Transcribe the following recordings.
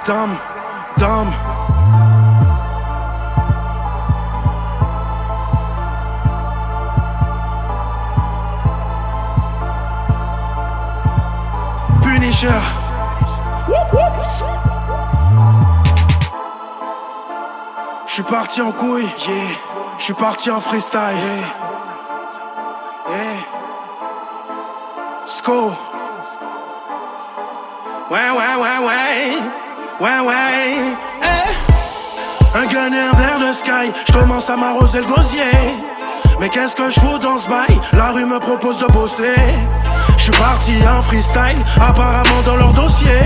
Dame, dame. Punisher. J'suis parti en couille, yeah. J'suis parti en freestyle, yeah. Yeah. Sko. Ouais. Un gunner vers le sky, j'commence à m'arroser le gosier. Mais qu'est-ce que je fous dans ce bail? La rue me propose de bosser. J'suis parti en freestyle, apparemment dans leur dossier.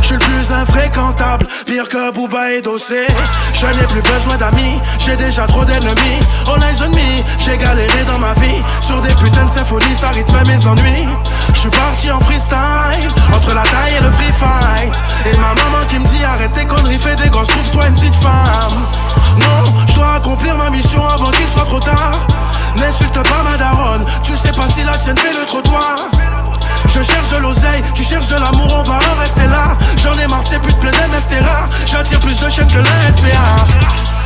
J'suis le plus infréquentable, pire que Booba et Dossé. Je n'ai plus besoin d'amis, j'ai déjà trop d'ennemis. All eyes on me, j'ai galéré dans ma vie. Sur des putains de symphonies, ça rythme mes ennuis. J'suis parti en freestyle, entre la taille et le free fight. Et ma maman qui me dit arrête tes conneries, fais des gosses, trouve-toi une petite femme. Non, je dois accomplir ma mission avant qu'il soit trop tard. N'insulte pas ma daronne, tu sais pas si la tienne fait le trottoir. Je cherche de l'oseille, tu cherches de l'amour, on va en rester là. J'en ai marre de ces putes pleines d'MSTRA. J'attire plus de chaînes que la SPA.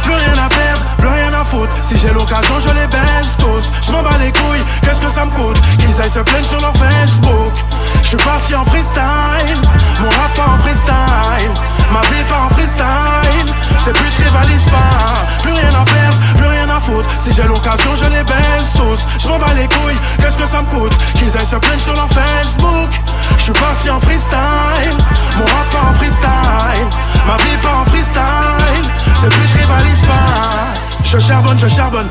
Plus rien à perdre, plus rien à foutre. Si j'ai l'occasion, je les baisse tous. Je m'en bats les couilles, qu'est-ce que ça me coûte qu'ils aillent se plaindre sur leur Facebook. Je suis parti en freestyle, mon rap pas en freestyle, ma vie pas en freestyle. Ces putes rivalisent pas. Plus rien à perdre, plus rien à foutre. Si j'ai l'occasion, je les baisse tous. Je m'en bats les couilles, qu'est-ce que ça me coûte qu'ils aillent se plaindre sur leur Facebook. Je suis parti en freestyle, mon rap pas en freestyle, ma vie pas en freestyle. Ces putes rivalisent pas. Je charbonne,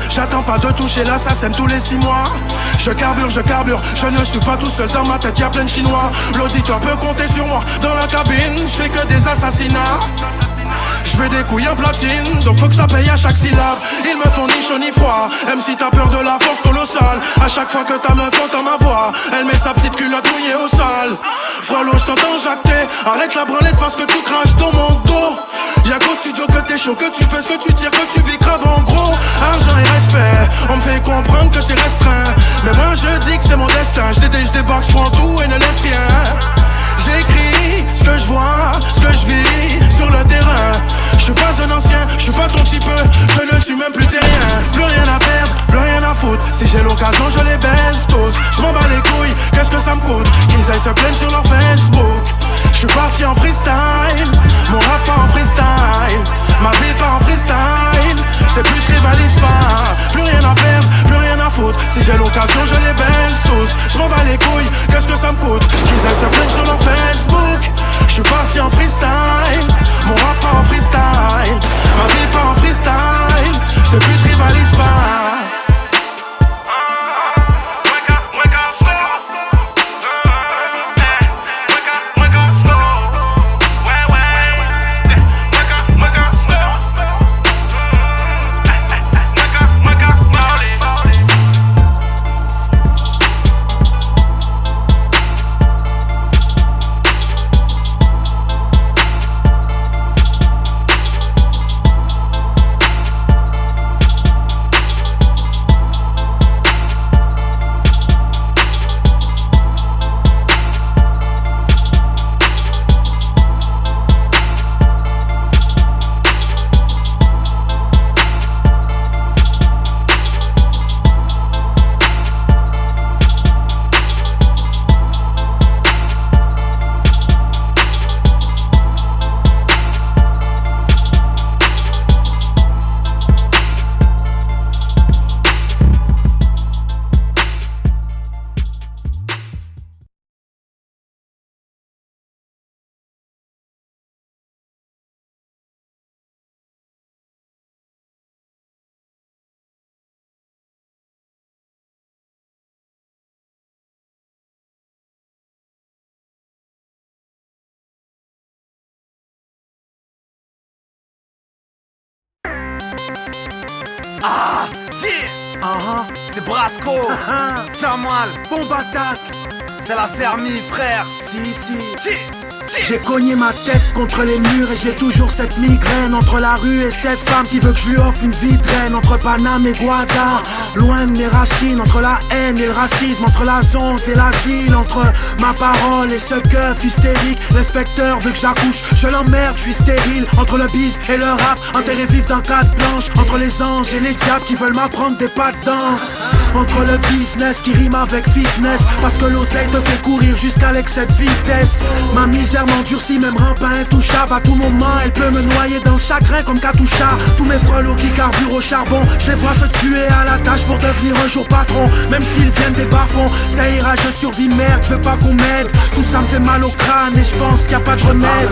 j'attends pas de toucher l'assassin tous les 6 mois. Je carbure, je ne suis pas tout seul dans ma tête, y'a plein de chinois. L'auditeur peut compter sur moi, dans la cabine, je fais que des assassinats. Je fais des couilles en platine, donc faut que ça paye à chaque syllabe. Ils me font ni chaud ni froid, même si t'as peur de la force colossale. À chaque fois que ta meuf entend ma voix, elle met sa petite culotte mouillée au sol. Frollo, je t'entends jacter, arrête la branlette parce que tu craches dans mon dos. Y'a qu'au studio que t'es chaud, que tu pèses, que tu tires, que tu bicraves en gros. Argent et respect, on me fait comprendre que c'est restreint. Mais moi je dis que c'est mon destin, je débarque, je prends tout et ne laisse rien. J'écris ce que je vois, ce que je vis sur le terrain. Je suis pas un ancien, je suis pas ton petit peu, je ne suis même plus terrien. Plus rien à perdre, plus rien à foutre. Si j'ai l'occasion, je les baisse tous. Je m'en bats les couilles, qu'est-ce que ça me coûte qu'ils aillent se plaindre sur leur Facebook. Je suis parti en freestyle, mon rap pas en freestyle, ma vie pas en freestyle. Ces putes rivalisent pas. Plus rien à perdre, plus rien à foutre. Si j'ai l'occasion, je les baisse tous. Je m'en bats les couilles, qu'est-ce que ça me coûte qu'ils aillent se plaindre sur leur Facebook. Je suis parti en freestyle, mon rap pas en freestyle, ma vie pas en freestyle. Ces putes rivalisent pas. Ah, yeah. C'est Brasco, Jamal, Bombe attaque. c'est la Zermi, frère. Si. Yeah. J'ai cogné ma tête contre les murs et j'ai toujours cette migraine. Entre la rue et cette femme qui veut que je lui offre une vie de reine. Entre Paname et Guada, loin de mes racines. Entre la haine et le racisme, entre la zonze et l'asile. Entre ma parole et ce keuf hystérique. L'inspecteur veut que j'accouche, je l'emmerde, je suis stérile. Entre le bis et le rap, enterré vif dans quatre planches. Entre les anges et les diables qui veulent m'apprendre des pas de danse. Entre le business qui rime avec fitness. Parce que l'oseille te fait courir jusqu'à l'excès de vitesse. Ma misère m'endurcit, même rend pas intouchable. À tout moment elle peut me noyer dans le chagrin comme Katusha. Tous mes frelots qui carburent au charbon, je les vois se tuer à la tâche pour devenir un jour patron. Même s'ils viennent des bas-fonds, ça ira, je survis, merde, je veux pas qu'on m'aide. Tout ça me fait mal au crâne et je pense qu'il y a pas de remède.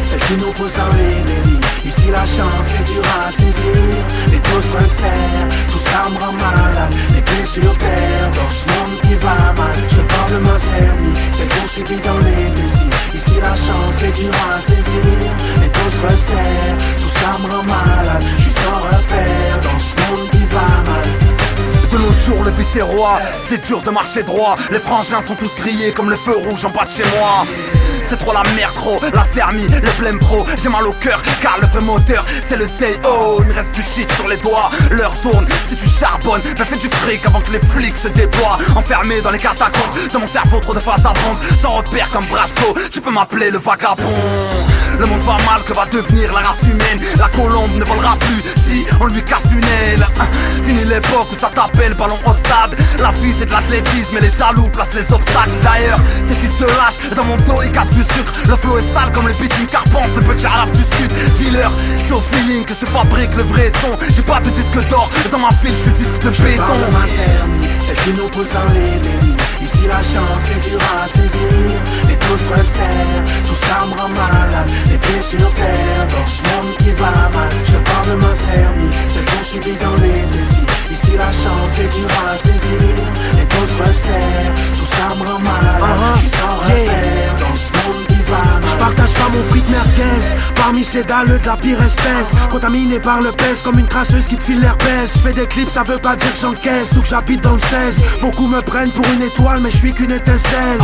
Celle qui nous pousse dans les délits. Ici la chance est dure à saisir. Les taux se resserrent, tout ça me rend malade. Les pieds sur terre, dans ce monde qui va mal. Je parle de ma sermie, celle qu'on subit dans les désirs. Ici la chance est dure à saisir. Les taux se resserrent, tout ça me rend malade. Je suis sans repère, dans ce monde qui va mal. De nos jours le vice est roi, c'est dur de marcher droit. Les frangins sont tous grillés comme le feu rouge en bas de chez moi. C'est trop la merde, trop, la sermie, le blême pro. J'ai mal au cœur, car le vrai moteur, c'est le say oh. Il me reste du shit sur les doigts, l'heure tourne. Si tu charbonnes, ben fais du fric avant que les flics se déploient. Enfermé dans les catacombes, dans mon cerveau trop de faces à bombe. Sans repère comme Brasco, tu peux m'appeler le vagabond. Le monde va mal, que va devenir la race humaine. La colombe ne volera plus si on lui casse une aile. Fini l'époque où ça t'appelle ballon au stade. La vie c'est de l'athlétisme et les jaloux placent les obstacles. D'ailleurs, ces fils de lâche, dans mon dos ils cassent du sucre. Le flow est sale comme les bitumes carpentes de petits arabes du sud. Dealer, c'est au feeling que se fabrique le vrai son. J'ai pas de disque d'or, dans ma file je suis disque de béton. Parle de ma sermie, celle qui nous pousse dans les délits. Ici la chance est dure à saisir. Les taux se resserrent, tout ça me rend malade. Les pieds sur terre, dans ce monde qui va mal. Je parle de ma sermie, celle qu'on subit dans les désirs. Ici la chance est dure à saisir. Les taux se resserrent, tout ça me rend malade. Je suis sans repère, dans ce monde qui va mal. Je partage pas mon fric merguez. Parmi ces dalles de la pire espèce. Contaminé par le pèse comme une crasseuse qui te file l'herpès. Je fais des clips, ça veut pas dire que j'encaisse ou que j'habite dans le 16. Beaucoup me prennent pour une étoile mais je suis qu'une étincelle.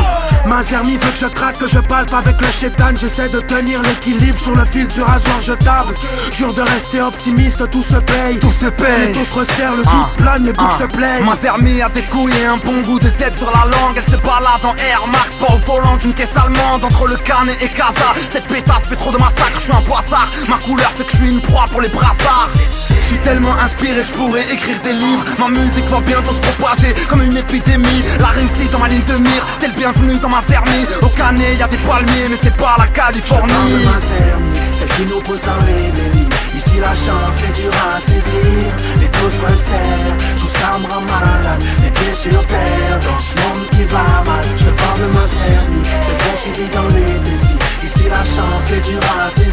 Ma zermie veut que je craque, que je palpe avec le chétan. J'essaie de tenir l'équilibre sur le fil du rasoir jetable. Jure de rester optimiste, tout se paye. Tout se paye. Les taux se resserrent, le doute plane, les boucs se plaignent. Ma zermie a des couilles et un bon goût de zèbre sur la langue. Elle se balade en Air Max, pas au volant d'une caisse allemande. Entre le Canet et Casa, cette pétasse fait trop de massacres. Je suis un poissard, ma couleur fait que je suis une proie pour les brassards. Je suis tellement inspiré que je pourrais écrire des livres. Ma musique va bientôt se propager comme une épidémie. La réussite dans ma ligne de mire, t'es le bienvenu dans ma zermie. Au Canet y'a des palmiers mais c'est pas la Californie. Je parle de ma sermie, celle qui nous pousse dans les délits. Ici la chance est dure à saisir. Les taux se resserrent, tout ça me rend malade. Les pieds sur terre, dans ce monde qui va mal. Je parle de ma sermie, celle qu'on subit dans les désirs. Ici la chance est dure à saisir.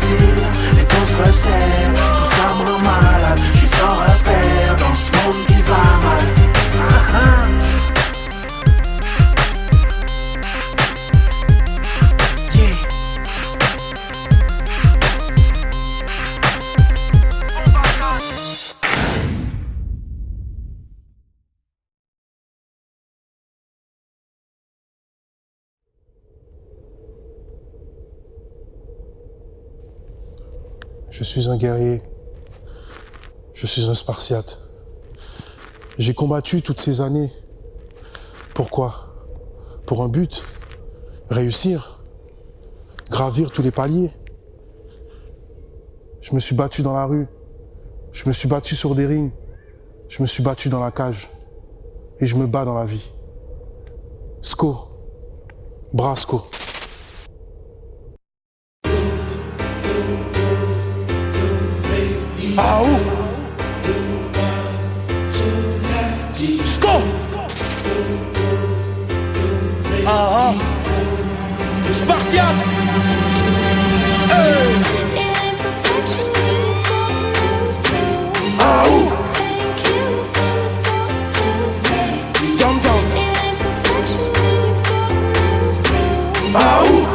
Les taux se resserrent, tout ça me rend malade. Je suis sans repère, dans ce monde qui va mal. Je suis un guerrier. Je suis un Spartiate. J'ai combattu toutes ces années. Pourquoi? Pour un but. Réussir. Gravir tous les paliers. Je me suis battu dans la rue. Je me suis battu sur des rings. Je me suis battu dans la cage. Et je me bats dans la vie. Sko. Brasco. Ah où? Sko! Ah ah! Spartiate! Hey! Ah où? Dom dom! Ah où?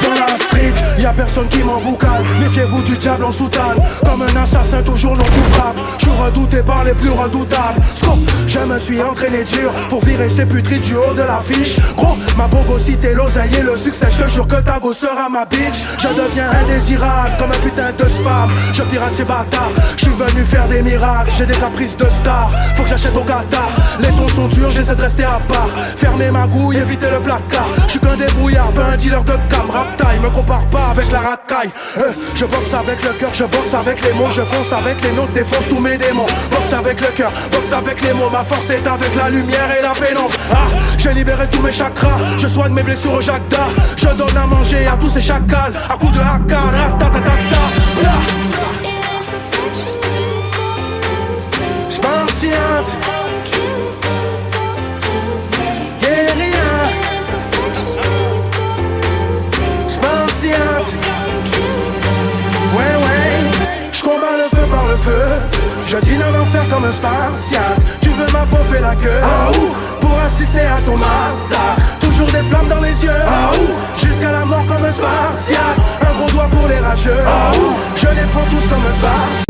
Dans la street, y'a personne qui m'emboucane. Méfiez-vous du diable en soutane. Comme un assassin toujours non coupable. Je suis redouté par les plus redoutables. Scoop, je me suis entraîné dur pour virer ces puteries du haut de l'affiche. Gros, ma bogosité, l'oseille et le succès. Je te jure que ta go sera ma bitch. Je deviens indésirable comme un putain de spam. Je pirate ces bâtards. Je suis venu faire des miracles. J'ai des caprices de star. Faut que j'achète au Qatar. Les tons sont durs, j'essaie de rester à part. Fermer ma gouille, éviter le placard. Je suis qu'un débrouillard, pas un dealer de cam. Rap taille, me compare pas avec la racaille. Je boxe avec le cœur, je boxe avec les mots. Je fonce avec les notes, défonce tous mes démons. Boxe avec le cœur, boxe avec les mots. Ma force est avec la lumière et la pénombre. Ah, j'ai libéré tous mes chakras. Je soigne mes blessures au Jacda. Je donne à manger à tous ces chacals. À coups de haka, ratatatata. Spartiate, guérilla, Spartiate. Ouais, j'combats le feu par le feu. Je dis non d'en faire comme un Spartiate. Tu veux ma peau, fais la queue. Ah, pour assister à ton massacre. Toujours des flammes dans les yeux. Ah, jusqu'à la mort comme un Spartiate. Un gros doigt pour les rageux. Ah, je les prends tous comme un Spartiate.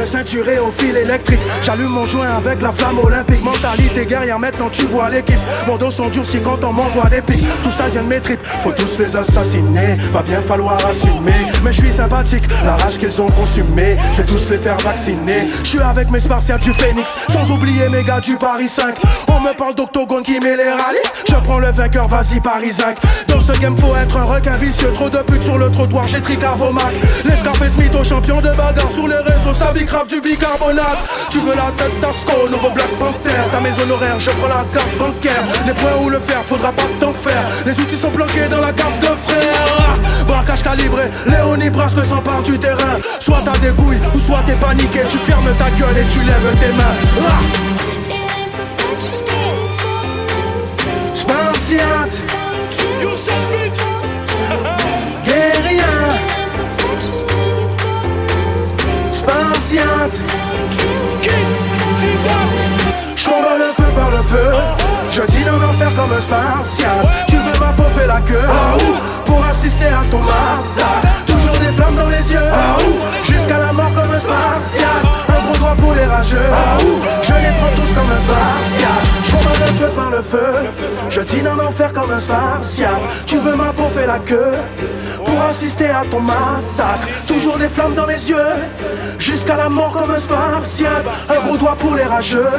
Ceinturé au fil électrique. J'allume mon joint avec la flamme olympique. Mentalité guerrière, maintenant tu vois l'équipe. Mon dos s'endurcit quand on m'envoie des pics. Tout ça vient de mes tripes, faut tous les assassiner. Va bien falloir assumer. Mais je suis sympathique, la rage qu'ils ont consumée. Je vais tous les faire vacciner. Je suis avec mes Spartiates du Phoenix. Sans oublier mes gars du Paris 5. On me parle d'octogone qui met les rallyes. Je prends le vainqueur, vas-y Paris 5. Dans ce game faut être un requin vicieux. Trop de putes sur le trottoir, j'ai Tricavomac. Les Scarface mytho, champion de bagarre sur les réseaux. Ça bicrave du bicarbonate. Tu veux la tête d'Asco, nouveau Black Panther. T'as mes honoraires, je prends la carte bancaire. Les points où le faire, faudra pas t'en faire. Les outils sont bloqués dans la carte de frère. Braquage calibré, Léonie Brasque s'empare du terrain. Soit t'as des couilles, ou soit t'es paniqué. Tu fermes ta gueule et tu lèves tes mains. Spartiate, guérilla, Spartiate. J'combats le feu par le feu. Je dis non d'en faire comme un Spartiate. Tu veux ma peau, fais la queue. Pour assister à ton massacre. Toujours des flammes dans les yeux. Jusqu'à la mort comme un Spartiate. Un gros doigt pour les rageux. Je les prends tous comme un Spartiate. J'combats le feu par le feu. Je dis non d'en faire comme un Spartiate. Tu veux ma peau, fais la queue. Pour assister à ton massacre. Toujours des flammes dans les yeux. Jusqu'à la mort comme un Spartiate. Un gros doigt pour les rageux.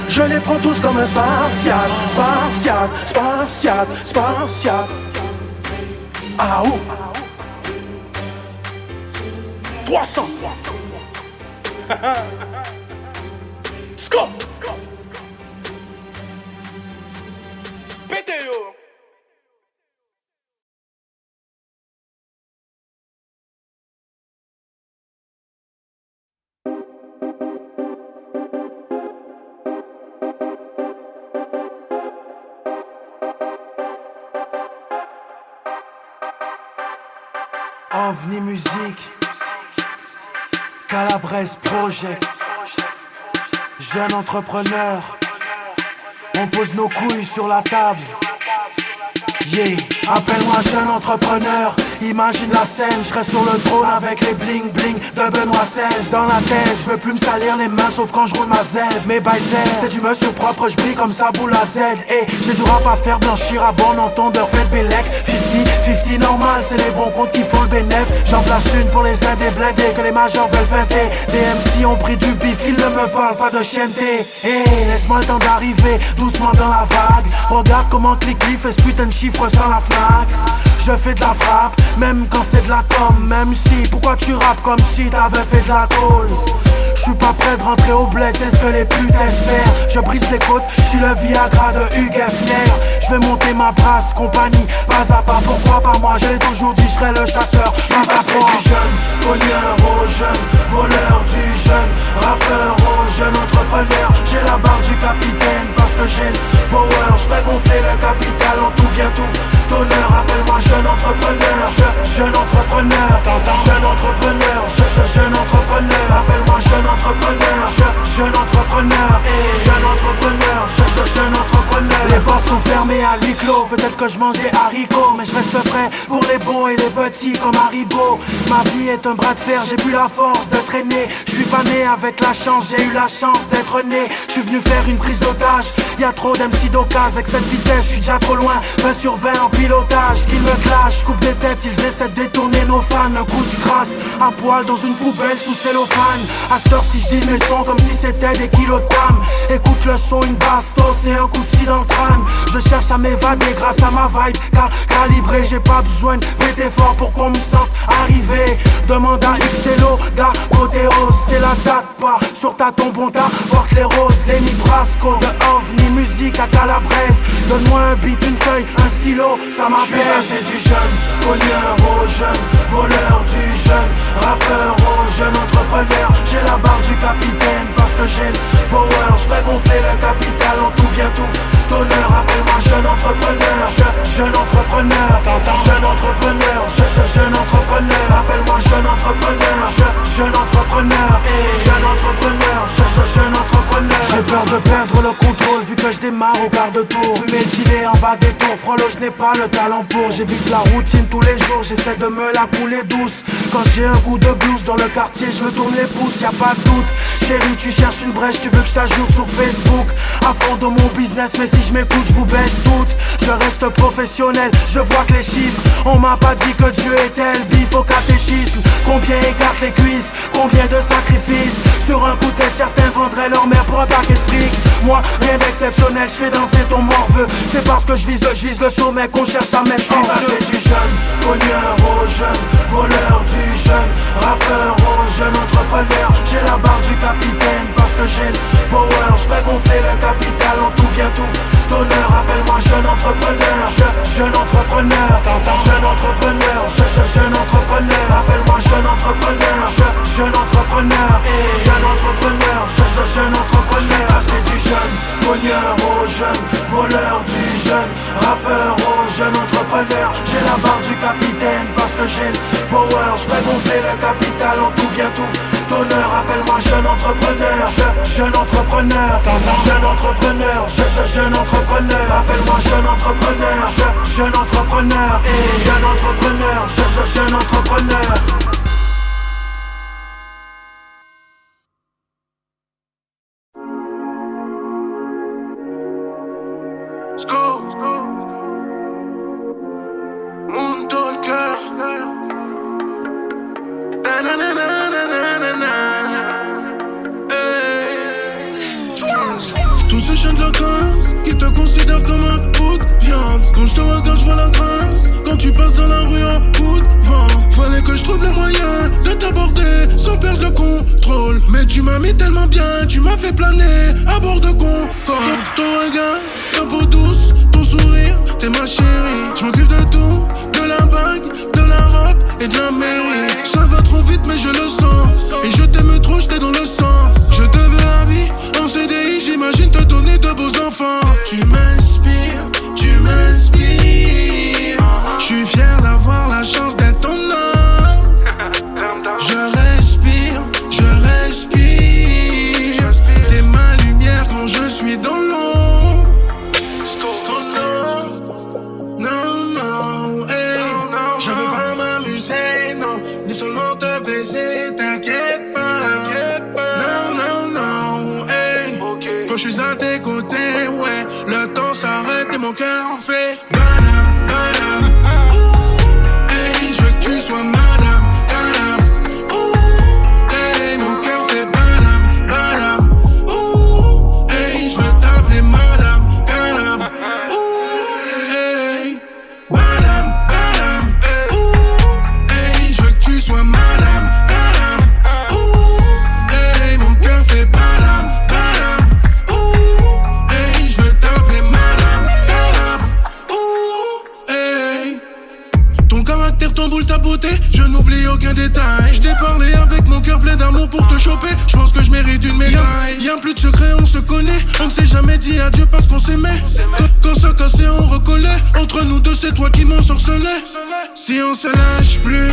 Je les prends tous comme un Spartiate. Spartiate, Spartiate, Spartiate. Ah ouh 300 Scoop Pétéo. OVNI Musique, Calabrese Project, jeune entrepreneur, on pose nos couilles sur la table. Yeah, appelle-moi jeune entrepreneur. Imagine la scène, je serai sur le trône avec les bling bling de Benoît XVI. Dans la tête, je veux plus me salir les mains sauf quand je roule ma Z. Mais by Z, c'est du monsieur propre, je brille comme ça boule à Z. Et j'ai du rap à faire blanchir à bon entendeur, faites Bélec. 50, normal, c'est les bons comptes qui font le bénéf. J'en place une pour les indés blindés que les majors veulent fêter. Des MC ont pris du bif, qu'ils ne me parlent pas de chienneté. Hey, laisse-moi le temps d'arriver, doucement dans la vague. Regarde comment clic-clic fait ce putain de chiffre sans la Fnac. Je fais de la frappe, même quand c'est de la com. Même si, pourquoi tu rappes comme si t'avais fait de la tôle? Je suis pas prêt de rentrer au bled, c'est ce que les putes espèrent. Je brise les côtes, je suis le Viagra de Hugues Hefner. Je vais monter ma brasse, compagnie, pas à pas, pourquoi pas moi? Je l'ai toujours dit, je serai le chasseur, pas à C'est du jeune, cogneur au jeune, voleur du jeune, rappeur au jeune entrepreneur. J'ai la barre du capitaine parce que j'ai le power. Je fais gonfler le capital en tout bien tout d'honneur. Appelle-moi jeune entrepreneur, jeune entrepreneur, jeune entrepreneur, jeune entrepreneur. Appelle-moi jeune entrepreneur, jeune entrepreneur, jeune entrepreneur, jeune entrepreneur. Les portes sont fermées à huis clos, peut-être que je mange des haricots, mais je reste prêt pour les bons et les petits comme Haribo. Ma vie est un bras de fer, j'ai plus la force de traîner. Je suis pas né avec la chance, j'ai eu la chance d'être né. Je suis venu faire une prise d'otage, y'a trop d'MC d'occasion. Avec cette vitesse, je suis déjà trop loin, 20 sur 20 en pilotage. Qu'ils me clashent, coupe des têtes, ils essaient de détourner nos fans. Un coup de grâce, à poil dans une poubelle sous cellophane. À cette heure si je dis mes sons comme si c'était des kilos de tam. Écoute le son, une bastos et un coup de scie dans le crâne. Je cherche à m'évader grâce à ma vibe calibrée. J'ai pas besoin de péter fort pour qu'on me sente arriver. Demande à XLO, d'apothéose. C'est la date, pas sur ta tombe, on t'apporte les roses. Les Brasco de OVNI, musique à Calabrese. Donne-moi un beat, une feuille, un stylo, ça m'appelle. Je suis passé du jeune, cogneur au jeune, voleur du jeune, rappeur au jeune entrepreneur. J'ai la barre du capitaine parce que j'ai le power. Je fais gonfler le capital en tout bien tout d'honneur. Appelle-moi jeune entrepreneur, jeune entrepreneur, jeune entrepreneur, jeune entrepreneur. Appelle-moi jeune entrepreneur, jeune entrepreneur, jeune entrepreneur, jeune entrepreneur. J'ai peur de perdre le contrôle vu que je démarre au quart de tour. Fumer le gilet en bas des tours, frollo, je n'ai pas le talent pour. J'évite la routine tous les jours, j'essaie de me la couler douce. Quand j'ai un coup de blues dans le quartier, je me tourne les pouces, y'a pas de doute. Chérie, tu cherches une brèche, tu veux que je t'ajoute sur Facebook. À fond de mon business, mais si je m'écoute, je vous baisse toutes. Je reste professionnel, je vois que les chiffres. On m'a pas dit que Dieu était le bif au catéchisme. Combien écartent les cuisses, combien de sacrifices. Sur un coup de tête, certains vendraient leur mère pour un paquet de fric. Moi, rien d'exceptionnel, je fais danser ton morveux. C'est parce que je vise le sommet qu'on cherche à mettre en jeu. C'est du jeune, cogneur au jeune, voleur du jeune, rappeur au jeune entrepreneur. J'ai la barre du capitaine parce que j'ai le power. Je fais gonfler le capital en tout bien tout d'honneur. Appelle-moi jeune entrepreneur, jeune entrepreneur, jeune entrepreneur, jeune entrepreneur. Appelle-moi jeune entrepreneur, jeune entrepreneur, jeune entrepreneur, jeune entrepreneur. C'est du jeune, cogneur au jeune, voleur du jeune, rappeur au jeune entrepreneur. J'ai la barre du capitaine parce que j'ai le power. Je fais gonfler le capital en tout bien tout d'honneur. Appelle-moi jeune entrepreneur, jeune entrepreneur, jeune entrepreneur, jeune entrepreneur. Appelle-moi jeune entrepreneur, jeune entrepreneur, jeune entrepreneur, jeune entrepreneur. Tous ces chiens de la crasse qui te considèrent comme un bout de viande. Quand je te regarde, je vois la grâce. Quand tu passes dans la rue en coup de vent, fallait que je trouve les moyens de t'aborder sans perdre le contrôle. Mais tu m'as mis tellement bien, tu m'as fait planer à bord de Concorde. Ton regard, ta peau douce, ton sourire, t'es ma chérie. Je m'occupe de tout, de la bague, de la robe et de la mairie. Ça va trop vite mais je le sens. Et je t'aime trop, j'étais dans le sang. Je te veux à vie, en CDI, j'imagine te donner de beaux enfants. Tu m'inspires, tu m'inspires. Je suis fier d'avoir la chance d'être ton homme. Je respire, je respire. T'es ma lumière quand je suis dans l'ombre. cœur fait badam, badam. Ouh, hey, je veux que tu sois madame, badam. Ouh, hey, mon cœur fait badam, badam. Ouh, hey, je veux t'appeler madame, badam. Ouh, hey, badam, badam. Ouh, hey, je veux que tu sois madame, badam. Ouh, hey, mon cœur fait badam, badam. Ouh, hey, je veux t'appeler madame, badam. Ouh, hey. Ton caractère, ton boule, ta beauté, je n'oublie aucun détail. Je t'ai parlé avec mon cœur plein d'amour pour te choper. Je pense que je mérite une médaille. Y'a plus de secret, on se connaît. On ne s'est jamais dit adieu parce qu'on s'aimait. Quand ça cassait, on recollait. Entre nous deux, c'est toi qui m'ensorcelais. Si on se lâche plus,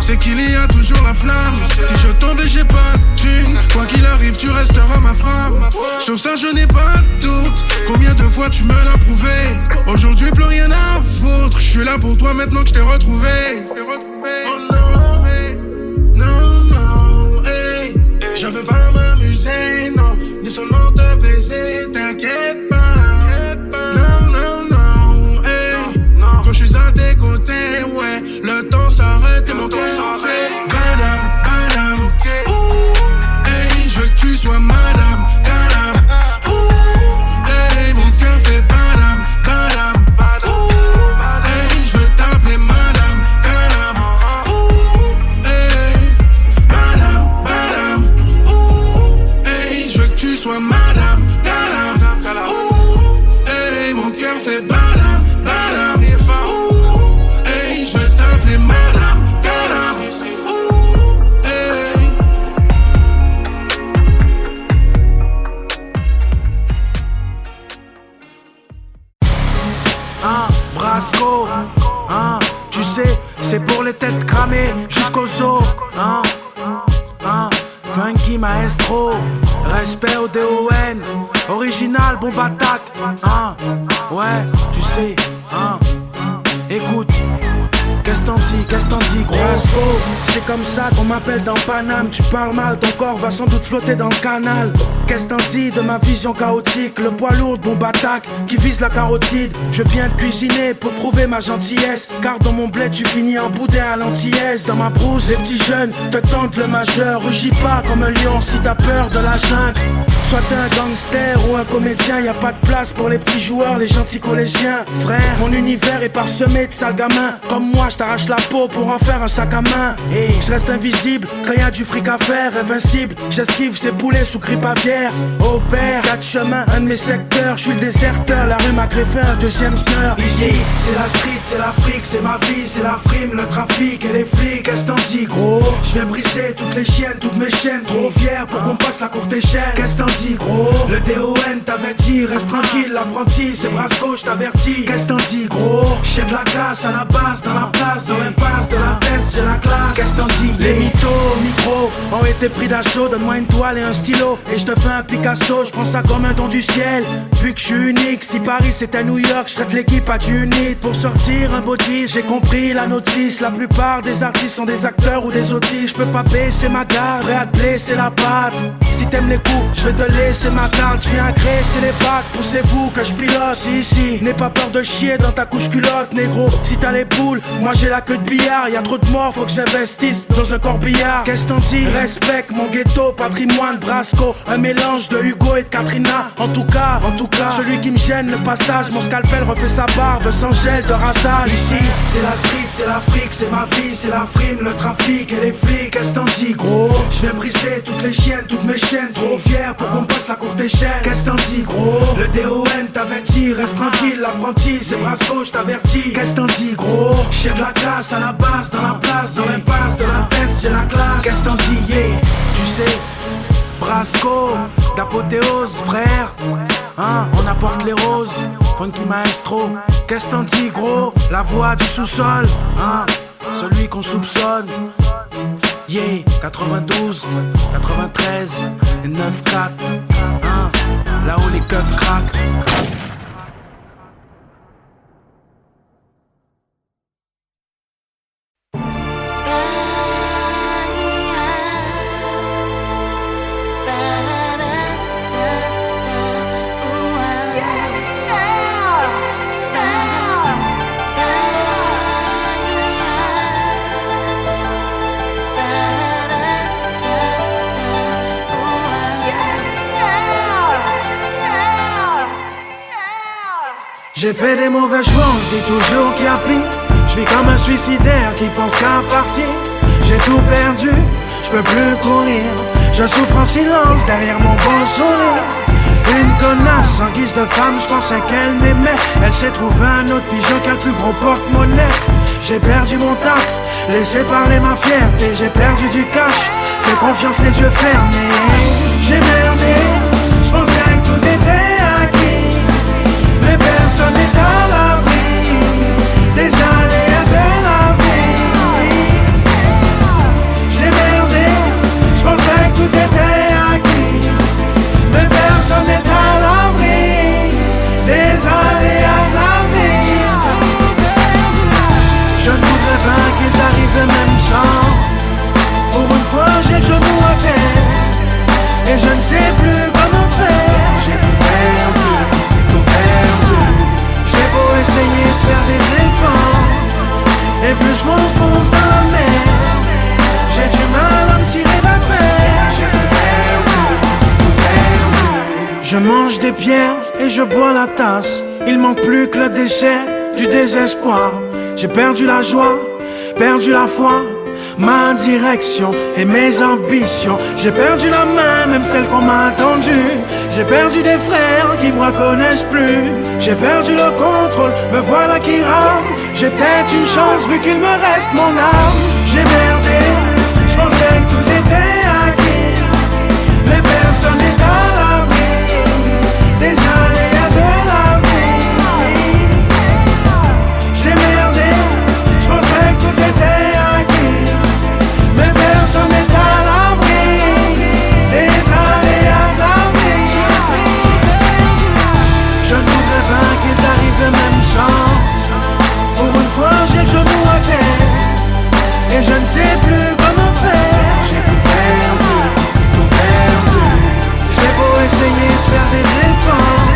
c'est qu'il y a toujours la flamme. Si je tombe et j'ai pas de thune, quoi qu'il arrive, tu resteras ma femme. Sur ça, je n'ai pas de doute. Combien de fois tu me l'as prouvé? Aujourd'hui, plus rien à foutre. Je suis là pour toi maintenant que je t'ai retrouvé. Oh non, non, non, hey. Je veux pas m'amuser, non, ni seulement te baiser, t'inquiète pas. Non, non, non, hey. Quand je suis à tes côtés, ouais, le temps s'arrête et mon cœur fait badam, badam. Ouh, hey, je veux que tu sois madame, badam. Ouh, hey, mon cœur fait badam, badam. Ouh, hey, je veux t'appeler madame, badam. Ouh, hey, badam, badam. Ouh, hey, je veux que tu sois madame, badam. Ouh, hey, mon cœur fait badam, badam. Ouh, hey, je veux t'appeler madame, badam. Ouh, hey. Brasco, tu sais, c'est pour les têtes cramées jusqu'au os, Funky Maestro, respect au DON, original, bombe attaque, ouais, tu sais, écoute. Qu'est-ce t'en dis, gros? Brasco, c'est comme ça qu'on m'appelle dans Paname. Tu parles mal, ton corps va sans doute flotter dans le canal. Qu'est-ce t'en dis de ma vision chaotique? Le poids lourd de bombe attaque qui vise la carotide. Je viens de cuisiner pour prouver ma gentillesse, car dans mon bled tu finis en boudin à l'antillaise. Dans ma brousse, les petits jeunes te tentent le majeur. Rugis pas comme un lion si t'as peur de la jungle. Soit t'es un gangster ou un comédien, y a pas de place pour les petits joueurs, les gentils collégiens. Frère, mon univers est parsemé de sales gamins. Comme moi, je t'arrache la peau pour en faire un sac à main. Et je reste invisible, quand y a du fric à faire, invincible. J'esquive ces poulets sous grippe aviaire. Au père, 4 chemins, un de mes secteurs. Je suis le déserteur, la rue m'a greffé un deuxième cœur. Ici, c'est la street, c'est l'Afrique, c'est ma vie, c'est la frime, le trafic et les flics. Qu'est-ce t'en dis, gros? Je viens briser toutes les chiennes, toutes mes chaînes. Trop fier pour qu'on passe la courte échelle. Qu'est-ce t'en dis, gros? Le DON t'avait dit, reste tranquille, l'apprenti, c'est Brasco, je t'avertis. Qu'est-ce t'en dis, gros? J'ai de la classe à la base, dans la place, dans l'impasse de la test, j'ai la classe. Qu'est-ce t'en dis? Les mythos au micro ont été pris d'assaut. Donne-moi une toile et un stylo et je te fais un Picasso. Je prends ça comme un don du ciel, vu que je suis unique. Si Paris c'était New York, je serais de l'équipe à du unit. Pour sortir un body, j'ai compris la notice. La plupart des artistes sont des acteurs ou des autistes. Je peux pas baisser ma garde, prêt à te blesser la patte. Si t'aimes les coups, je vais te laisser ma carte. Je viens agresser les bacs, poussez-vous que je pilote. Si, n'aie pas peur de chier dans ta couche culotte, négro. Si t'as les poules, moi j'ai la queue de billard. Y'a trop de morts, faut que j'investisse dans un corbillard. Qu'est-ce t'en dis? Respecte mon ghetto, patrimoine, Brasco. Un mélange de Hugo et de Katrina. En tout cas, celui qui me gêne le passage. Mon scalpel refait sa barbe sans gel de rasage. Ici, c'est la street, c'est l'Afrique, c'est ma vie, c'est la frime, le trafic et les flics. Qu'est-ce t'en dis, gros? Je viens briser toutes les chiennes, toutes mes chaînes. Trop fier pour qu'on passe la courte échelle. Qu'est-ce t'en dis, gros? Le DON t'avait dit, reste tranquille, l'apprenti, c'est Brasco, je t'avertis. Qu'est-ce t'en dis, gros? J'ai de la classe à la base, dans la place, dans l'impasse de la test, j'ai la classe. Qu'est-ce t'en dis, yeah? Tu sais, Brasco, d'apothéose, frère. On apporte les roses, Funky Maestro. Qu'est-ce t'en dis, gros? La voix du sous-sol, celui qu'on soupçonne. Yeah, 92, 93 et 94, là où les keufs craquent. J'ai fait des mauvais choix, on se dit toujours qu'il y a pris. Je vis comme un suicidaire qui pense qu'à partir. J'ai tout perdu, je peux plus courir. Je souffre en silence derrière mon beau sourire. Une connasse en guise de femme, je pensais qu'elle m'aimait. Elle s'est trouvée un autre pigeon qui a le plus gros porte-monnaie. J'ai perdu mon taf, laissé parler ma fierté. J'ai perdu du cash, fais confiance les yeux fermés. J'ai merdé, je pensais que tout était acquis. Mais personne n'est à l'abri des aléas de la vie. J'ai merdé, je pensais que tout était acquis. Mais personne n'est à l'abri des aléas de la vie. Je ne voudrais pas qu'il t'arrive le même sang. Pour une fois j'ai le genou à terre et je ne sais plus comment faire. J'ai tout perdu, tout perdu. J'ai beau essayer de faire des efforts, et plus je m'enfonce dans la mer, j'ai du mal à me tirer d'affaire. J'ai tout perdu, tout perdu. Je mange des pierres et je bois la tasse. Il manque plus que le dessert du désespoir. J'ai perdu la joie, perdu la foi, ma direction et mes ambitions. J'ai perdu la main, même celle qu'on m'a tendue. J'ai perdu des frères qui me reconnaissent plus. J'ai perdu le contrôle, me voilà qui rame. J'ai peut-être une chance vu qu'il me reste mon âme. J'ai merdé, je pensais que tout était acquis. Mais personne n'est à l'abri des aléas de la vie. J'ai merdé, je pensais que tout était acquis. Mais personne n'est à l'abri des aléas de la vie. Je ne voudrais pas qu'il t'arrive le même sang. Pour une fois j'ai le genou à terre et je ne sais plus comment faire. J'ai tout perdu, tout perdu. J'ai beau essayer de faire des efforts,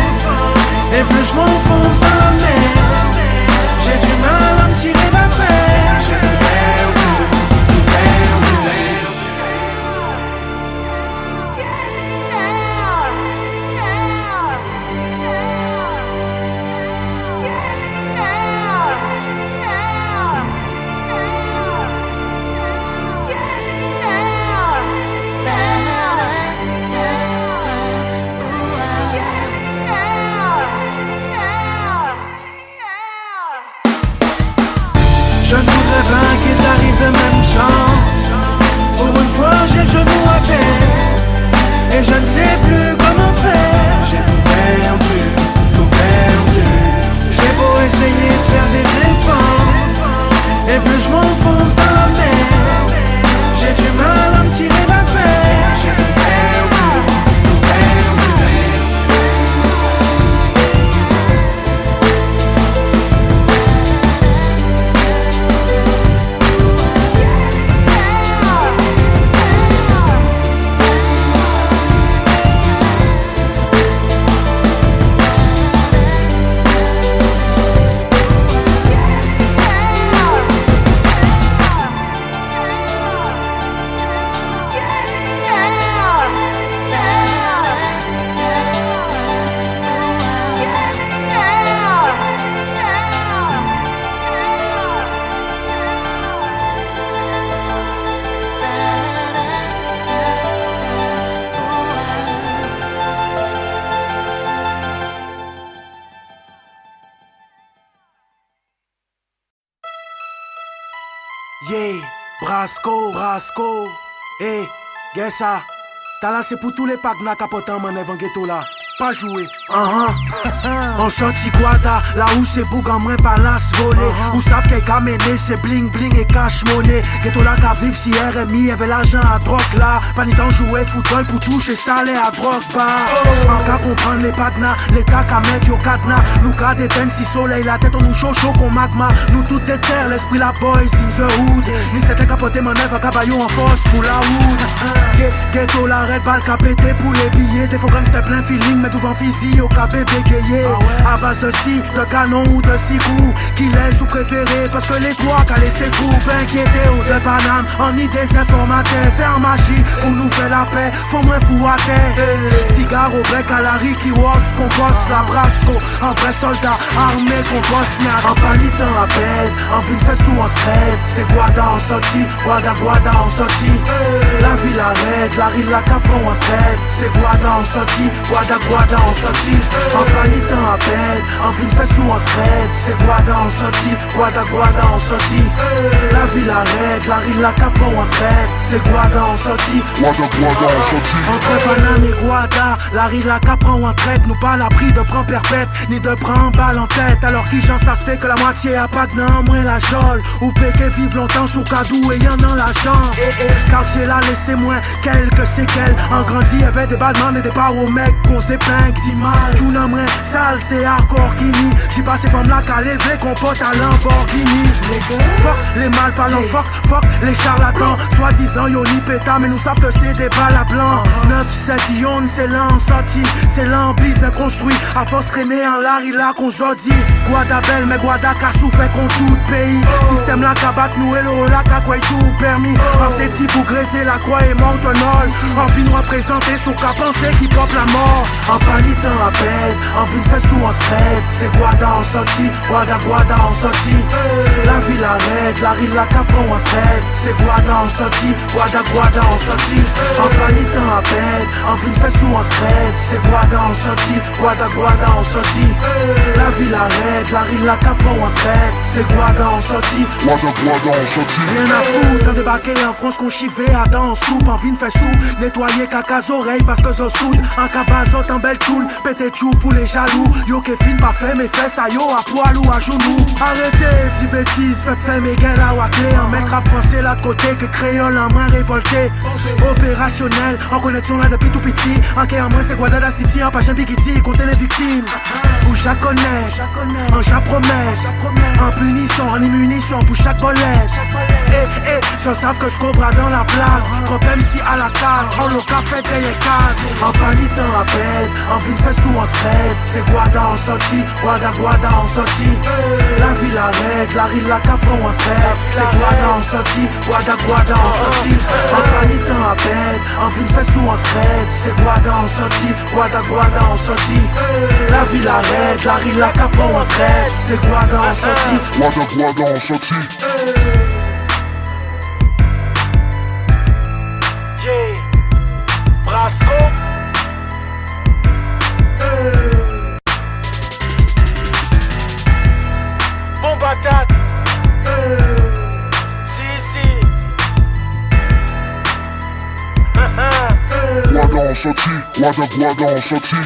et plus je m'enfonce dans la mer, j'ai du mal à me tirer d'affaire. J'ai tout perdu, tout perdu. Je ne voudrais pas qu'il t'arrive le même sang. Pour une fois j'ai le genou à terre et je ne sais plus comment faire. J'ai tout perdu, tout perdu. J'ai beau essayer de faire des efforts, et plus je m'enfonce dans la mer, j'ai du mal à me tirer d'affaire. J'ai tout perdu, tout perdu. Yeah, Brasco, Brasco. Hey, qu'est-ce ça? T'as là, c'est pour tous les pagnas capotants, man, avant ghetto là. Pas jouer. On sorti Guada, là où c'est bouc en moins palace volé. Où savent qu'elle a mené, c'est bling bling et cash money. Ghetto là qu'à vivre si RMI avait l'argent à drogue là. Pas ni temps jouer football pour toucher salaire à drogue pas. En cas comprendre les pagnas, l'état qu'à mettre yo cadenas. Nous qu'à déteindre si soleil la tête on nous chaud chaud qu'on magma. Nous tout déterre, l'esprit la boys in the hood. Ni c'était capoté manœuvre à cabayon en force pour la hood. Ghetto la red balle qu'a pété pour les billets. Des faux gangsters plein feeling mais devant physique au KBB. payé. À base de scie, de canon ou de cigou. Qui laisse ou préféré parce que les toits qu'a laissé coupe. Inquiété ou de Paname, en idée informaté. Faire magie, on nous fait la paix, faut moins fou à terre. Cigare au bec à la Ricky Ross, qu'on bosse la Brasco. Un vrai soldat armé qu'on bosse merde. En panitant à peine, en vue de fait sous en scred. C'est Guada en sortie, Guada en sortie. La ville arrête, la rille la capron en tête. C'est Guada en sortie, Guada en sortie. En panitant à peine, en vue de fait sous en scred. C'est Guada en sortie, Guada en sortie. La ville arrête, la rille la capron en tête. C'est Guada en sortie, Guada en sortie. entre Paname et Guada, la rille la capron en traite. Nous pas l'abri de prendre perpète, ni de prendre balle en tête. Alors qui j'en ça se fait que la moitié a pas de nom, moins la jole. Ou péqué vive longtemps sous cadou et y'en a la chambre. Quartier là laissez moins quelques séquelles. En grandi y'avait des badman et des pas aux mecs qu'on s'épingle d'image. Tout n'a moins sale c'est hardcore Guinée. J'y passe ces femmes là qu'à lever qu'on pote à Lamborghini. Fuck les mal parlants, fuck les charlatans. Soi-disant yo ni péta mais nous savent que c'est des balles à blanc. 9-7 yon c'est l'an sorti. C'est l'ambise construit. À force traîner en l'art il a qu'on jodi. Guada belle mais Guada cassou fait qu'on tout pays. Système la cabat nous et le la quoi tout permis. En c'est type pour graisser la croix et montonol. En vue nous représenter son cas pensé qui porte la mort. En panitant à peine, en vue de fait sous en scred. C'est Guada en sortie, Guada en sortie. La ville arrête, la rille la capron en tête. C'est Guada en sortie, Guada en sortie. En panitant à peine, en vue de fait sous en scred. C'est Guada en sortie, Guada en sortie. La ville arrête, la rille la capron en tête. C'est Guada en sortie, Guada en sortie. rien à foutre, t'as débarqué en France qu'on chivait à dents en soupe. En vine fait sous, nettoyer caca oreilles parce que zo soude. En cabazot en belle toule, pété chou pour les jaloux. Yo que fin pas fait mes fesses à yo à poil ou à genoux. Arrêtez, dis bêtises, fait mes gains à clé. En mec rap français là de côté que créole en main révolté. Opérationnel, en connexion là depuis tout petit. En quai en moins c'est Guada City, en page Bigiti, compter les victimes. Où j'la connais, en j'appromets. En punition, en immunition pour chaque bolette. J'en savent que j'cobra dans la place. Trop MC à la case, en le café des cases. En panitant à peine, en vue de fait sous en scred. C'est Guada en sortie, Guada en sortie. La ville arrête, la rille la capron en tête. C'est Guada en sortie, Guada en sortie. En panitant à peine, en vue de fait sous en scred. C'est Guada en sortie, Guada en sortie. La ville arrête, la rille la capron en tête. C'est Guada en sortie, Guada en sortie. Yeah, Brasco. Bon patate. Si. Guada en sortie. Guada en sortie.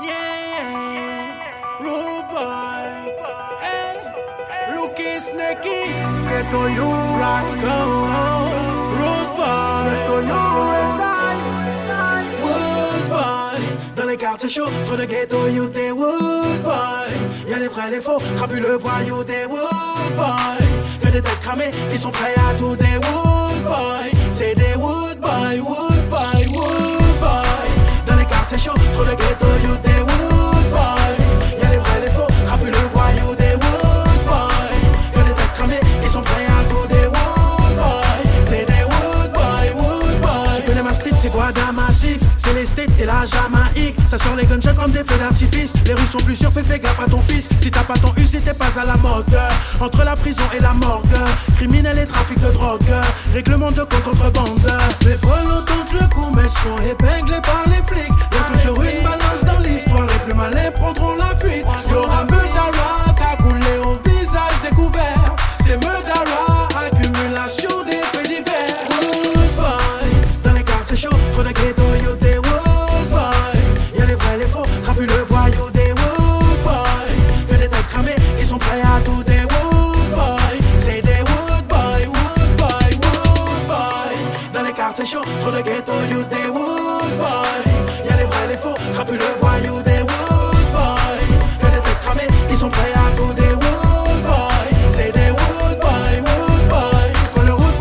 Yeah, rude boy. Hey, Lucky Snakey. Rascal, rude boy. Wood boy. Dans les quartiers chauds, trop de ghetto, you des wood boy. Y'a les vrais, les faux, crapus le voyou des wood boy. Que des têtes cramées qui sont prêts à tout des wood boy. C'est des wood boy, wood boy, wood boy. Dans les quartiers chauds, trop de ghetto, you des wood boy. Y'a les vrais, les faux, crapus le voyou des wood boy. Que des têtes cramées qui sont prêts à tout des wood boy. C'est des wood boy, wood boy. Tu connais ma street, c'est Guada massif. C'est les States et la Jamaïque. Ça sort les gunshots comme des feux d'artifice. Les rues sont plus sûres, fais gaffe à ton fils. Si t'as pas ton U, si t'es pas à la mode. Entre la prison et la morgue, criminel et trafic de drogue, règlement de compte contrebande. Les frelons tentent le coup mais sont épinglés par les flics. Y'a toujours une balance dans l'histoire, les plus malins prendront la fuite. Y'aura Meudara cagoulé au visage découvert. C'est Meudara, accumulation des faits divers. Wood boy, dans les quartiers chauds, trop de ghetto, you des wood boy. Y'a les vrais, les faux, crapus le voyou des wood boy. Que des têtes cramées qui sont prêts à tout des wood boy. C'est des wood boy, wood boy, wood boy. Dans les quartiers chauds, trop de ghetto, you des wood boy. Y'a les vrais, les faux, crapus le voyou des wood boy. Que des têtes cramées qui sont prêts à tout des wood boy. C'est des wood boy, wood boy. Quand le route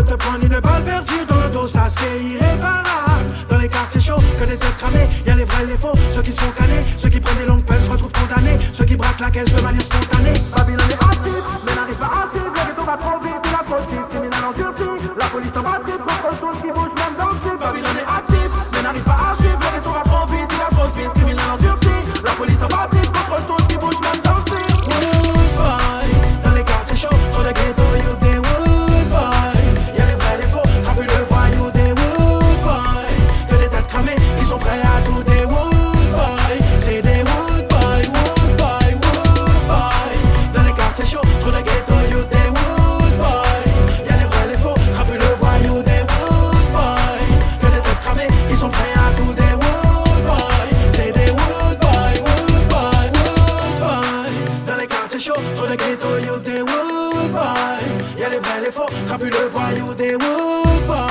te prendre une balle perdue dans le dos, ça c'est irréparable. Dans les quartiers chauds, que des têtes cramées, y'a les vrais, les faux, ceux qui se font canner, ceux qui prennent des longues peines se retrouvent condamnés, ceux qui braquent la caisse de manière spontanée. Babylone est active, mais n'arrive pas à suivre, le ghetto va trop vite, il approche, criminel endurci, la police en va trip, contre tout ce qui bouge même dans le slip. Babylone est active, mais n'arrive pas à suivre, le ghetto va trop vite, il approche, criminel endurci, la police en va trip, contre tout ce qui bouge même dans le slip. Wood boy, dans les quartiers chauds, trop de ghetto, you des wood boy. Y'a les vrais, les faux, crapuleux, voyous, des wood boy. Que des têtes cramées, qui sont prêts à tout, des wood boy. C'est des wood boy, wood boy, wood boy. Dans les quartiers chauds, trop de ghetto, you des wood boy. Y'a les vrais, les faux, crapuleux, voyous, des wood boy. Que des têtes cramées, qui sont prêts à tout, des wood boy. C'est des wood boy, wood boy, wood boy. Dans les quartiers chauds, trop de ghetto, you des wood boy. Y'a les vrais, les faux, crapuleux, voyous, des wood boy.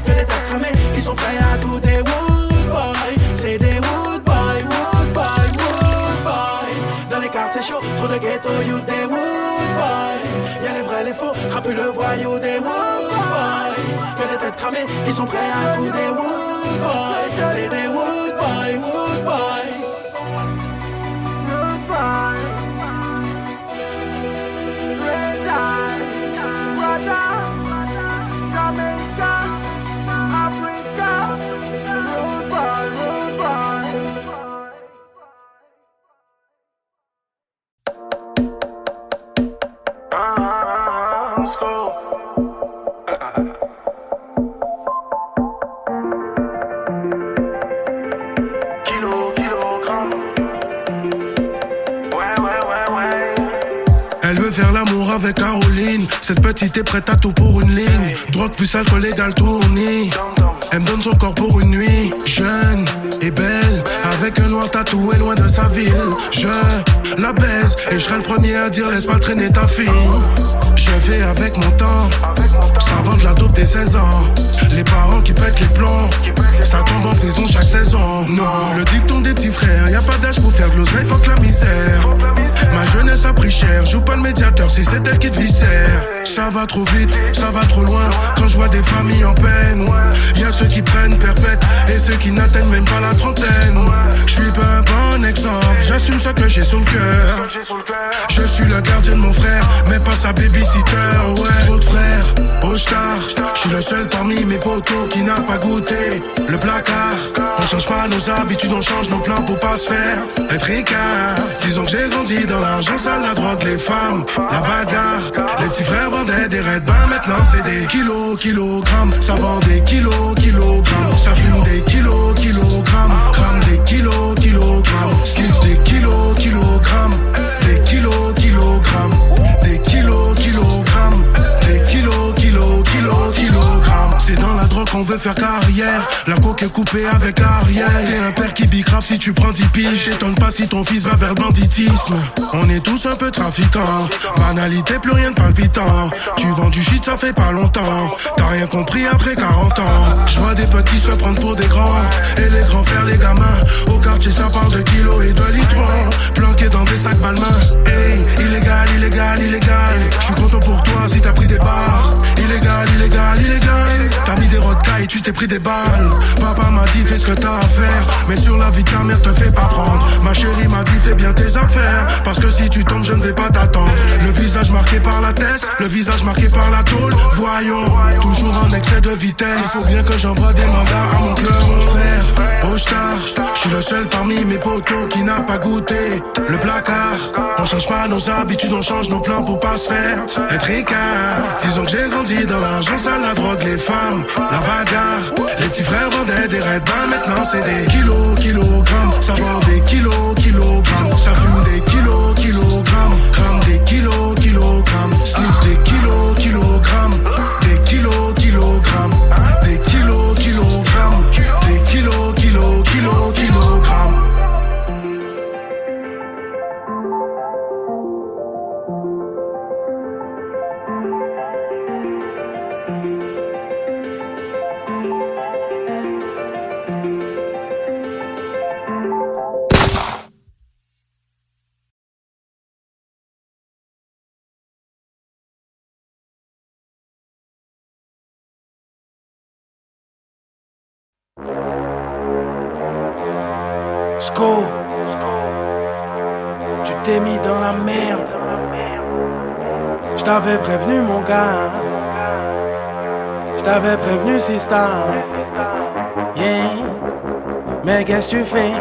Que des têtes cramées, qui sont prêts à tout, des wood boy. C'est des wood boy, wood boy, wood boy. Dans les quartiers chauds, trop de ghetto, you des wood boy. Y'a les vrais, les faux, crapuleux, voyous, des wood boy. Que des têtes cramées, qui sont prêts à tout, des wood boy. C'est des wood boy, wood boy. Wood boy. Red eye, Rwanda, Jamaica, Africa. Wood boy, wood boy. Let's go. Kilogramme. Ouais. Elle veut faire l'amour avec Caroline. Cette petite est prête à tout pour une ligne. Drogue plus alcool égal tournis. Elle me donne son corps pour une nuit. Jeune et belle, avec un noir tatoué loin de sa ville. Je la baise et je serai le premier à dire laisse pas traîner ta fille. Je fais avec mon temps, ça vend de la dope des 16 ans. Les parents qui pètent les plombs, ça tombe en prison chaque saison. Non, le dicton des petits frères, y a pas d'âge pour faire de l'oseille, fuck la misère. Ma jeunesse a pris cher, joue pas le médiateur si c'est elle qui te viscère. Ça va trop vite, ça va trop loin, quand je vois des familles en peine. Y'a ceux qui prennent perpète et ceux qui n'atteignent même pas la trentaine. Je suis pas un bon exemple, j'assume ce que j'ai sur le cœur. Je suis le gardien de mon frère, mais pas sa babysitter. Ouais, votre frère, au star, je suis le seul parmi mes potos qui n'a pas goûté le placard. On change pas nos habitudes, on change nos plans pour pas se faire être ricard. Disons que j'ai grandi dans l'argent sale, la drogue, les femmes, la bagarre. Les petits frères vendaient des Red Bull, maintenant c'est des kilogrammes. Ça vend des kilogrammes. Ça fume des kilogrammes. Grammes des kilogrammes. Sniff des kilogrammes. Des kilogrammes. Des kilogrammes. Des kilogrammes. C'est dans la drogue qu'on veut faire carrière. La coque est coupée avec Ariel. T'es un père qui bicrave si tu prends 10 piges. T'étonnes pas si ton fils va vers le banditisme. On est tous un peu trafiquants. Banalité, plus rien de palpitant. Tu vends du shit, ça fait pas longtemps. T'as rien compris après 40 ans. Je vois des petits se prendre pour des grands et les grands faire les gamins. Au quartier ça parle de kilos et de litrons, planqués dans des sacs balmains. Hey, illégal. Je suis content pour toi si t'as pris des barres. Illégal. T'as mis des rodkas et tu t'es pris des balles. Papa m'a dit fais ce que t'as à faire, mais sur la vie de ta mère te fais pas prendre. Ma chérie m'a dit fais bien tes affaires, parce que si tu tombes je ne vais pas t'attendre. Le visage marqué par la tête, le visage marqué par la tôle. Voyons, toujours en excès de vitesse. Il faut bien que j'envoie des mandats à mon club. Mon frère, au star, je suis le seul parmi mes potos qui n'a pas goûté le placard. On change pas nos habitudes, on change nos plans pour pas se faire être ricard. Disons que j'ai grandi dans l'argent sale, la drogue, les femmes, la bagarre. Les petits frères vendaient des Red Bull, maintenant c'est des kilogrammes. Ça vend des kilogrammes. Ça fume des kilogrammes. Grammes des kilogrammes. Sniff des kilogrammes. Des kilogrammes. Des kilogrammes. Des kilogrammes. Sco, tu t'es mis dans la merde. Je t'avais prévenu mon gars. Je t'avais prévenu sister. Yeah. Mais qu'est-ce que tu fais?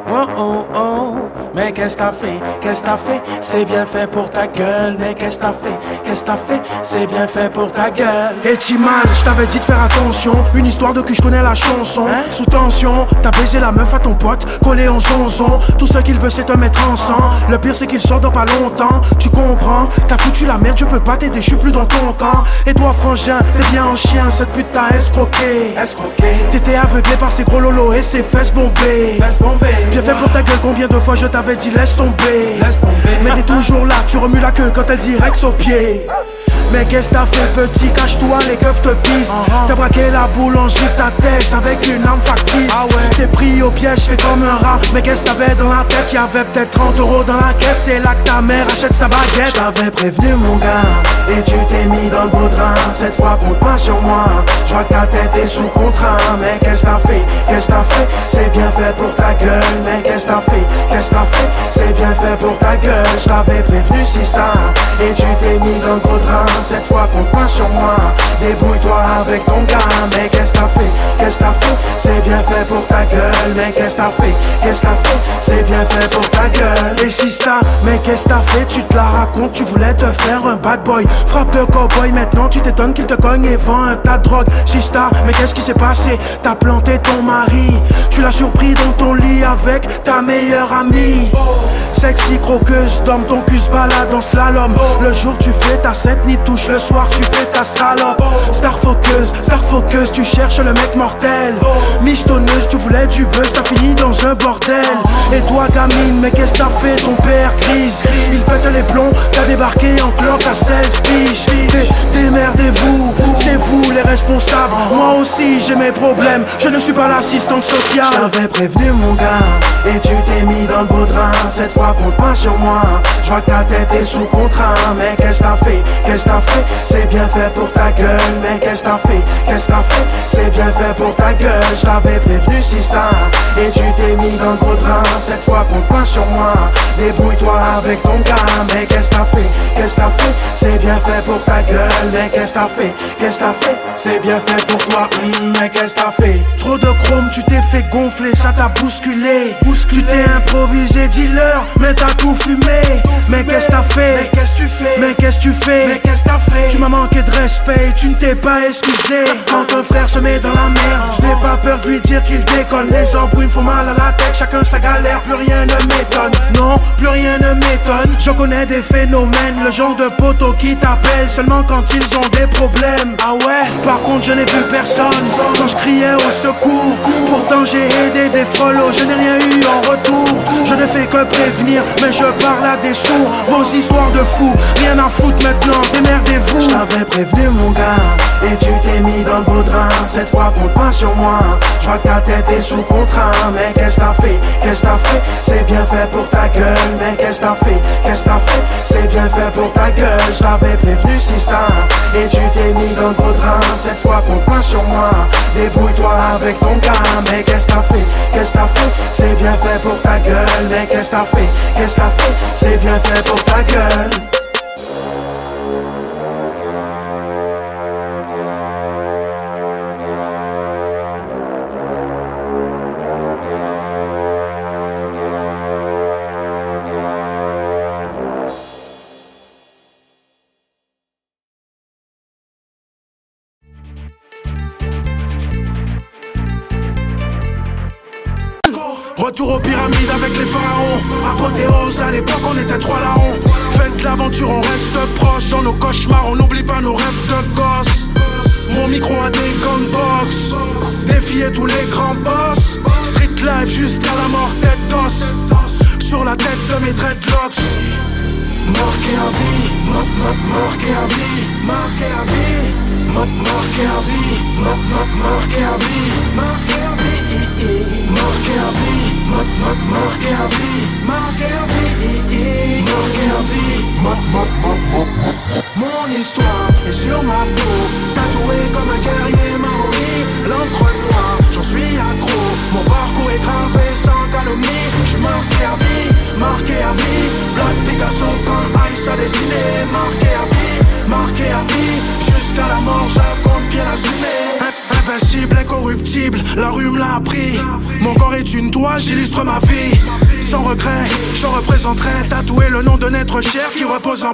Oh oh oh. Mais qu'est-ce t'as fait? Qu'est-ce t'as fait? C'est bien fait pour ta gueule. Mais qu'est-ce t'as fait? Qu'est-ce t'as fait? C'est bien fait pour ta gueule. Et Timan, je t'avais dit de faire attention. Une histoire de cul, je connais la chanson. Sous tension, t'as baisé la meuf à ton pote, collé en zonzon. Tout ce qu'il veut c'est te mettre en sang. Le pire c'est qu'il sort dans pas longtemps. Tu comprends? T'as foutu la merde, je peux pas t'aider, je suis plus dans ton camp. Et toi frangin, t'es bien en chien, cette pute t'a escroqué. T'étais aveuglé par ses gros lolos et ses fesses bombées. Bien fait pour ta gueule, combien de fois je t'avais dit laisse tomber. Mais t'es toujours là, tu remues la queue quand elle dit Rex au pied. Mais qu'est-ce t'as fait petit, cache-toi, les keufs te pistent. T'as braqué la boulangerie de ta tête avec une arme factice. T'es pris au piège, fais comme un rat. Mais qu'est-ce t'avais dans la tête? Y'avait peut-être 30 € dans la caisse. C'est là que ta mère achète sa baguette. J't'avais prévenu mon gars, et tu t'es mis dans le beau drap. Cette fois compte pas sur moi, je vois que ta tête est sous contrat. Mais qu'est-ce t'as fait? Qu'est-ce t'as fait? C'est bien fait pour ta gueule. Mais qu'est-ce t'as fait? Qu'est-ce t'as fait? C'est bien fait pour ta gueule. J't'avais prévenu sister, et tu t'es mis dans le beau drap. Cette fois compte pas sur moi, débrouille-toi avec ton gars. Mais qu'est-ce t'as fait? Qu'est-ce t'as fait? C'est bien fait pour ta gueule. Mais qu'est-ce t'as fait? Qu'est-ce t'as fait? C'est bien fait pour ta gueule. Et sister, mais qu'est-ce t'as fait? Tu te la racontes, tu voulais te faire un bad boy. Frappe de cowboy, maintenant tu t'étonnes qu'il te cogne et vend un tas de drogue. Sister, mais qu'est-ce qui s'est passé? T'as planté ton mari, tu l'as surpris dans ton lit avec ta meilleure amie. Sexy croqueuse d'homme, ton cul se balade en slalom. Le jour tu fais ta sainte ni touche, le soir tu fais ta salope. Starfoqueuse, tu cherches le mec mortel. Michetonneuse, tu voulais du buzz, t'as fini dans un bordel. Et toi gamine, mais qu'est-ce t'as fait? Ton père crise, il pète les plombs, t'as débarqué en cloque à 16 piges. Démerdez-vous, c'est vous les responsables. Moi aussi j'ai mes problèmes, je ne suis pas l'assistante sociale. J't'avais prévenu mon gars, et tu t'es mis dans le beau drap. Cette fois compte pas sur moi, je vois que ta tête est sous contrat. Mais qu'est-ce t'as fait? Qu'est-ce t'as fait? C'est bien fait pour ta gueule. Mais qu'est-ce t'as fait? Qu'est-ce t'as fait? C'est bien fait pour ta gueule. J't'avais prévenu sister, et tu t'es mis dans le beau drap. Cette fois compte pas sur moi, débrouille-toi avec ton gars. Mais qu'est-ce t'as fait? Qu'est-ce t'as fait? C'est bien fait pour ta gueule. Mais qu'est-ce t'as fait? Qu'est-ce t'as fait? C'est bien fait pour toi. Mais qu'est-ce t'as fait? Trop de chrome, tu t'es fait gonfler, ça t'a bousculé. Tu t'es improvisé dealer, mais t'as tout fumé. Mais qu'est-ce t'as fait? Mais qu'est-ce tu fais? Mais qu'est-ce tu fais? Mais qu'est-ce t'as fait? Tu m'as manqué de respect, tu ne t'es pas excusé. Quand un frère se met dans la merde, je n'ai pas peur de lui dire qu'il déconne. Les embrouilles me font mal à la tête, chacun sa galère, plus rien ne m'étonne. Non, plus rien ne m'étonne. Je connais des phénomènes, le genre de poteaux qui t'appellent seulement quand ils ont des problèmes. Ah ouais? Par contre je n'ai vu personne quand je criais au secours. Pourtant j'ai aidé des follow, je n'ai rien eu en retour. Je ne fais que prévenir, mais je parle à des sourds. Vos histoires de fous, rien à foutre maintenant, démerdez-vous. J't'avais prévenu mon gars, et tu t'es mis dans le beau drap. Cette fois compte pas sur moi, je vois que ta tête est sous contrat. Mais qu'est-ce t'as fait? Qu'est-ce t'as fait? C'est bien fait pour ta gueule. Mais qu'est-ce t'as fait? Qu'est-ce t'as fait? C'est bien fait pour ta gueule. J't'avais prévenu sister, et tu t'es mis dans le beau drap. Cette fois compte pas sur moi, débrouille-toi avec ton gars. Mais qu'est-ce t'as fait? Qu'est-ce t'as fait? C'est bien fait pour ta gueule. Mais qu'est-ce t'as fait? Qu'est-ce t'as fait? C'est bien fait pour ta gueule. Retour aux pyramides avec les pharaons. Apothéose, à l'époque on était trois larrons. Fin de l'aventure, on reste proche. Dans nos cauchemars, on n'oublie pas nos rêves de gosse. Mon micro a des gangboss, défier tous les grands boss. Street life jusqu'à la mort, tête d'os. Sur la tête de mes dreadlocks. Marqué à vie, marqué à vie, marqué à vie, marqué à vie, marqué à vie, marqué à vie, marqué à vie, marqué à vie, marqué à vie, marqué à vie. Mon histoire est sur ma peau, tatouée comme un guerrier maori. L'encre noire, Invincible, incorruptible, la rue me l'a appris. Mon corps est une toile, j'illustre ma vie. Sans regret, je représenterai tatouer le nom d'un être cher qui repose en